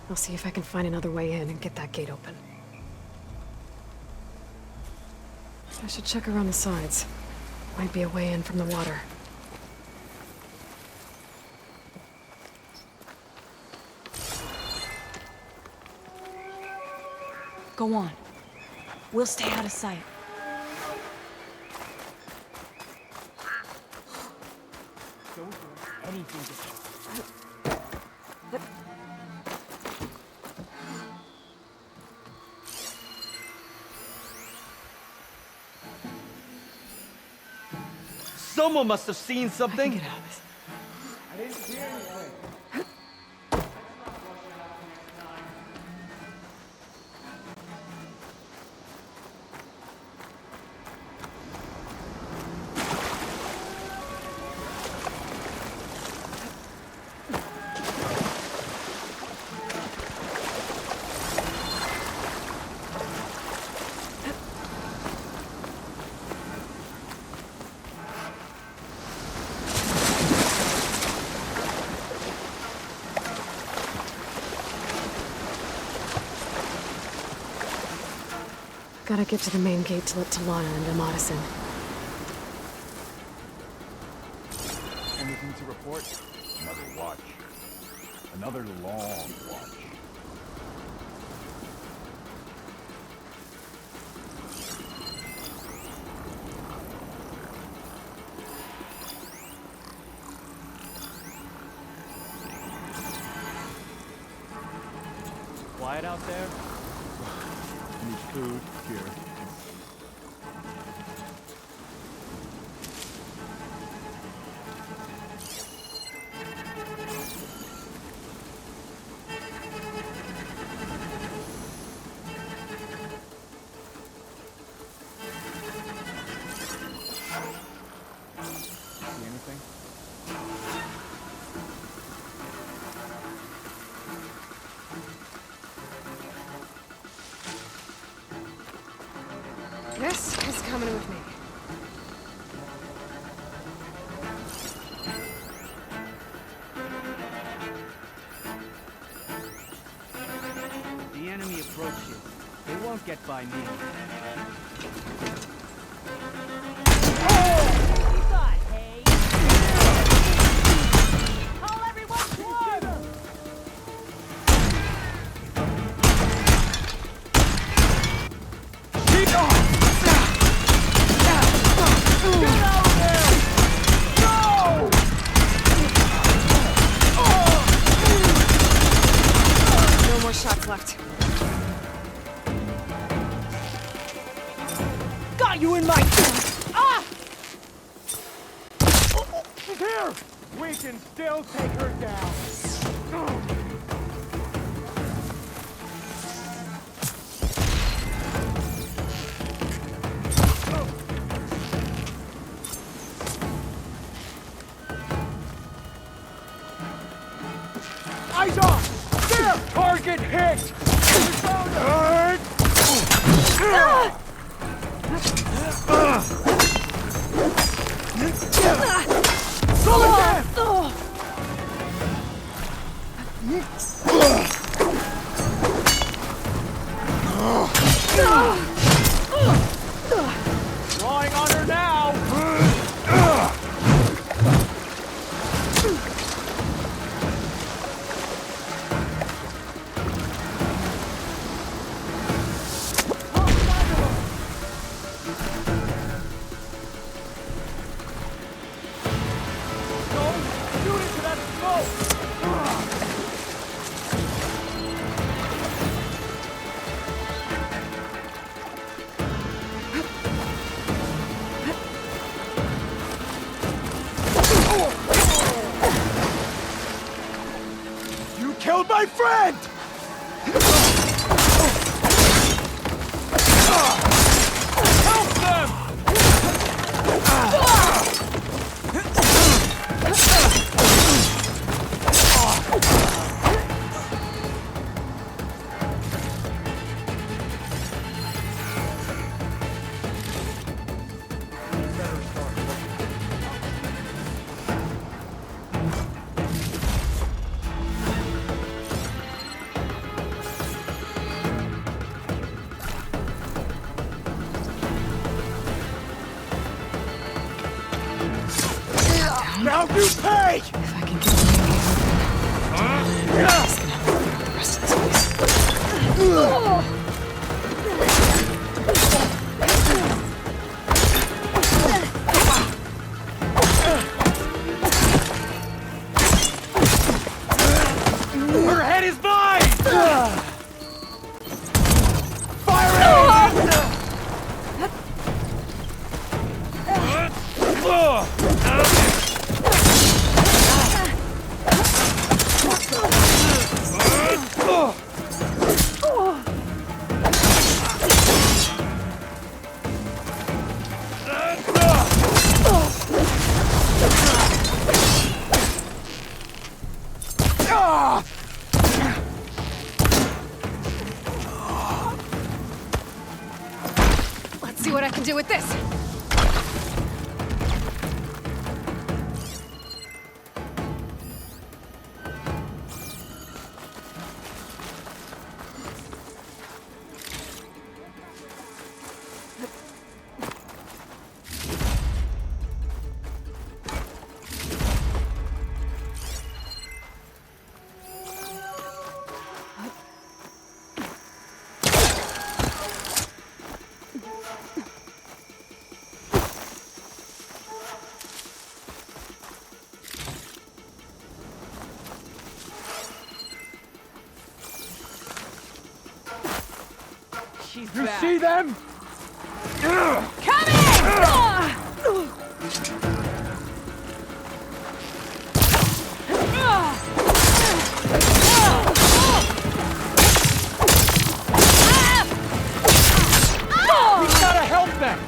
I'll see if I can find another way in and get that gate open. I should check around the sides. Might be a way in from the water. Go on. We'll stay out of sight. Don't do anything to help. Someone must have seen something. Get out of this. I didn't hear anything. Gotta get to the main gate to let Talana and Amadison. Anything to report? Another watch. Another long watch. Quiet out there? Need food here. See anything? This is coming with me. If the enemy approaches, they won't get by me. No She's here! We can still take her down. Eyes on! There! Target hit! We found her! Go again! Drawing on her now! You killed my friend! Help them! Now you pay! If I can get the gate open, he's gonna have to clear out the rest of this place. Her head is mine! Fire it! Let's see what I can do with this. She's you back. See them? We gotta help them!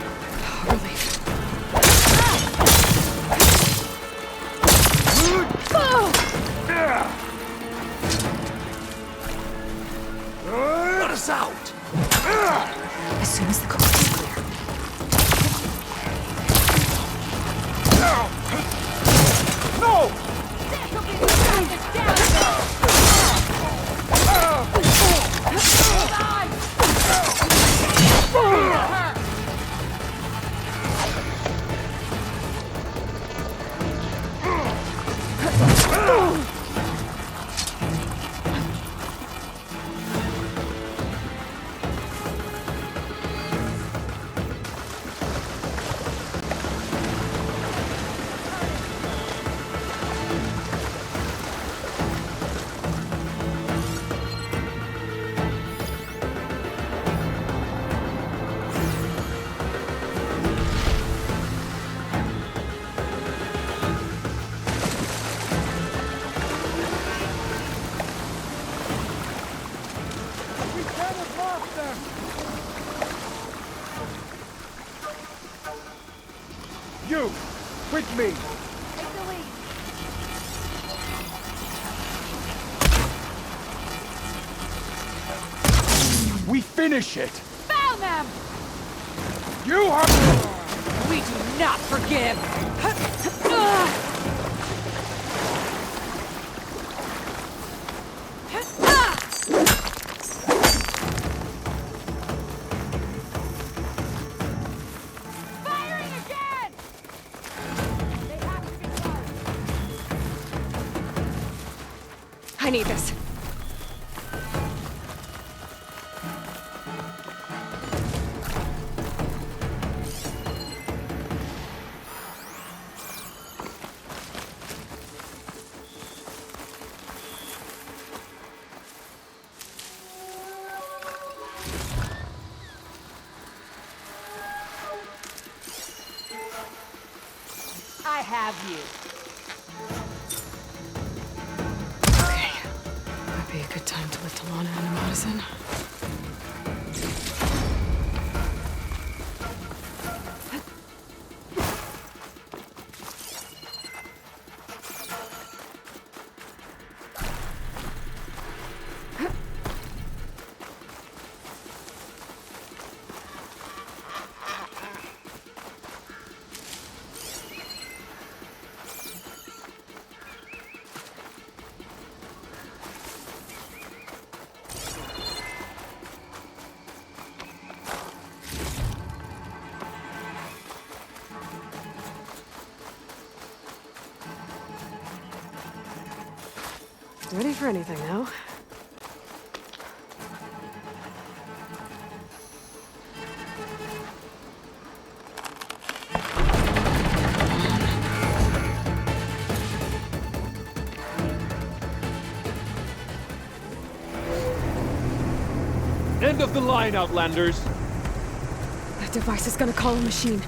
Let us out! As soon as the coast is clear. You! With me! Take the lead. We finish it! Found them! You are... We do not forgive! Firing again! They have to be close. I need this. I have you. Okay. Might be a good time to lift Alana into Madison. Ready for anything now? End of the line, Outlanders! That device is gonna call a machine.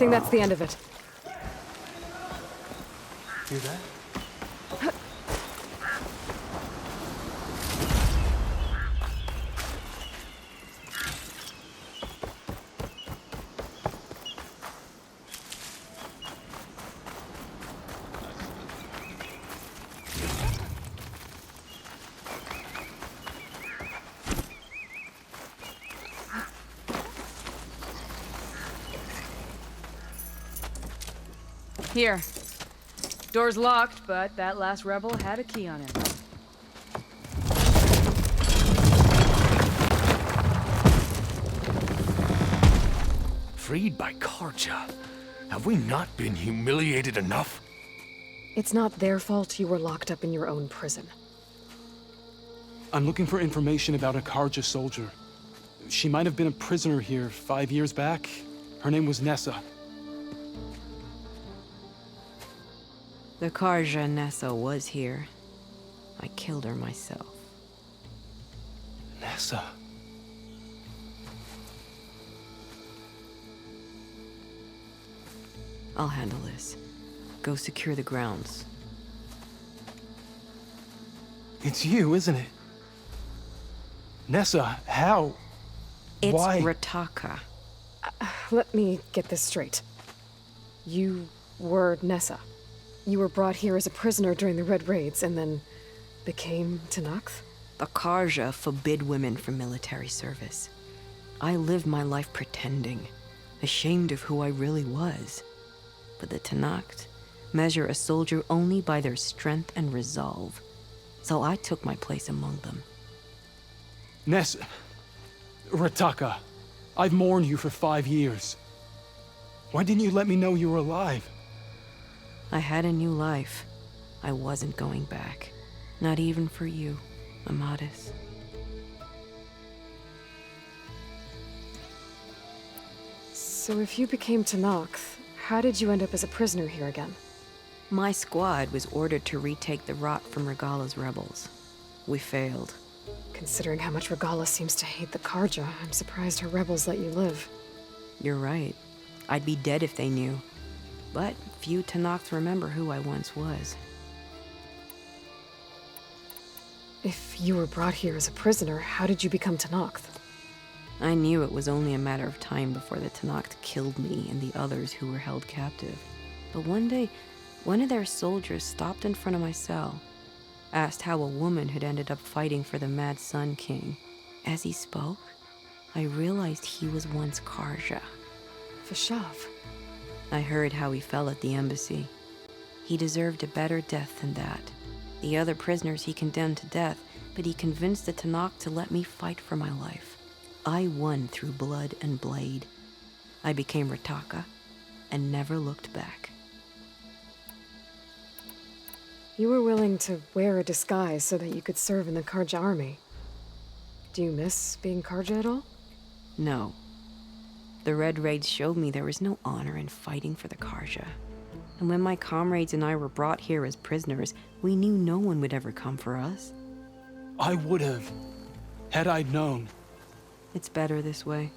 think that's the end of it. Hear that? Here. Door's locked, but that last rebel had a key on it. Freed by Karja. Have we not been humiliated enough? It's not their fault you were locked up in your own prison. I'm looking for information about a Karja soldier. She might have been a prisoner here 5 years back. Her name was Nessa. The Karja Nessa was here. I killed her myself. Nessa? I'll handle this. Go secure the grounds. It's you, isn't it? Nessa, how? It's Why? Rataka. Let me get this straight. You were Nessa. You were brought here as a prisoner during the Red Raids and then became Tenakth? The Karja forbid women from military service. I lived my life pretending, ashamed of who I really was. But the Tenakth measure a soldier only by their strength and resolve. So I took my place among them. Nessa. Rataka. I've mourned you for 5 years. Why didn't you let me know you were alive? I had a new life. I wasn't going back. Not even for you, Amadis. So if you became Tenakth, how did you end up as a prisoner here again? My squad was ordered to retake the Rot from Regala's rebels. We failed. Considering how much Regala seems to hate the Karja, I'm surprised her rebels let you live. You're right. I'd be dead if they knew. But few Tenakth remember who I once was. If you were brought here as a prisoner, how did you become Tenakth? I knew it was only a matter of time before the Tenakth killed me and the others who were held captive. But one day, one of their soldiers stopped in front of my cell, asked how a woman had ended up fighting for the Mad Sun King. As he spoke, I realized he was once Karja. Vashav. I heard how he fell at the embassy. He deserved a better death than that. The other prisoners he condemned to death, but he convinced the Tenakth to let me fight for my life. I won through blood and blade. I became Rataka and never looked back. You were willing to wear a disguise so that you could serve in the Karja army. Do you miss being Karja at all? No. The Red Raids showed me there was no honor in fighting for the Karja. And when my comrades and I were brought here as prisoners, we knew no one would ever come for us. I would have, had I known. It's better this way.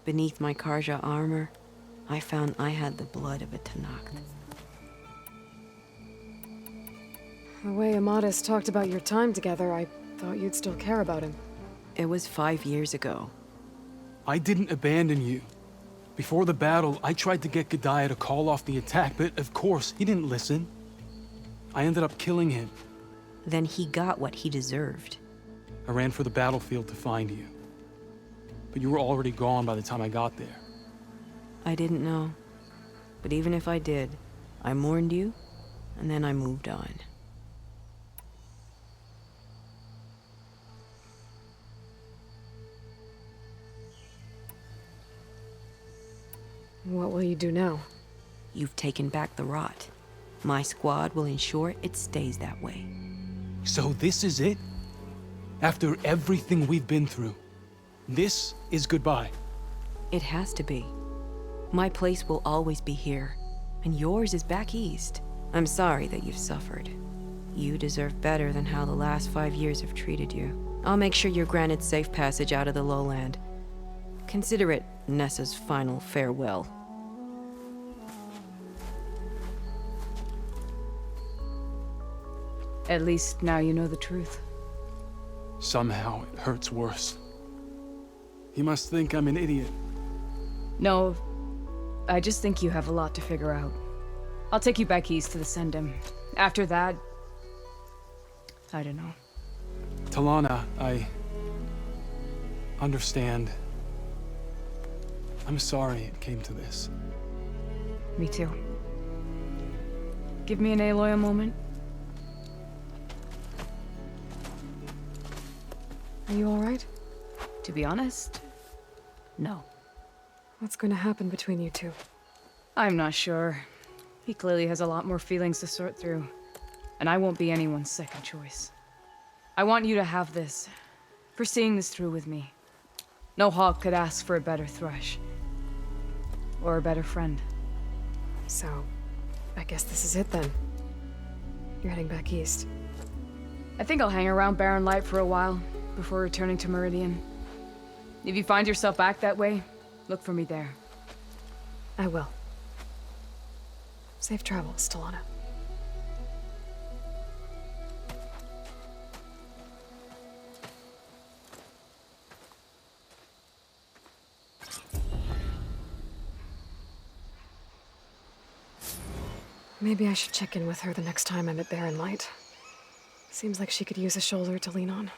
Beneath my Karja armor, I found I had the blood of a Tenakth. The way Amadis talked about your time together, I thought you'd still care about him. It was 5 years ago. I didn't abandon you. Before the battle, I tried to get G'daiah to call off the attack, but of course, he didn't listen. I ended up killing him. Then he got what he deserved. I ran for the battlefield to find you. But you were already gone by the time I got there. I didn't know. But even if I did, I mourned you, and then I moved on. What will you do now? You've taken back the Rot. My squad will ensure it stays that way. So this is it? After everything we've been through, this is goodbye? It has to be. My place will always be here, and yours is back east. I'm sorry that you've suffered. You deserve better than how the last 5 years have treated you. I'll make sure you're granted safe passage out of the lowland. Consider it Nessa's final farewell. At least now you know the truth. Somehow it hurts worse. He must think I'm an idiot. No, I just think you have a lot to figure out. I'll take you back east to the Sendem. After that, I don't know. Talana, I understand. I'm sorry it came to this. Me too. Give me and Aloy a moment. Are you all right? To be honest, no. What's going to happen between you two? I'm not sure. He clearly has a lot more feelings to sort through. And I won't be anyone's second choice. I want you to have this, for seeing this through with me. No hawk could ask for a better thrush. Or a better friend. So, I guess this is it then. You're heading back east. I think I'll hang around Barren Light for a while, before returning to Meridian. If you find yourself back that way, look for me there. I will. Safe travels, Talana. Maybe I should check in with her the next time I'm at Barren Light. Seems like she could use a shoulder to lean on.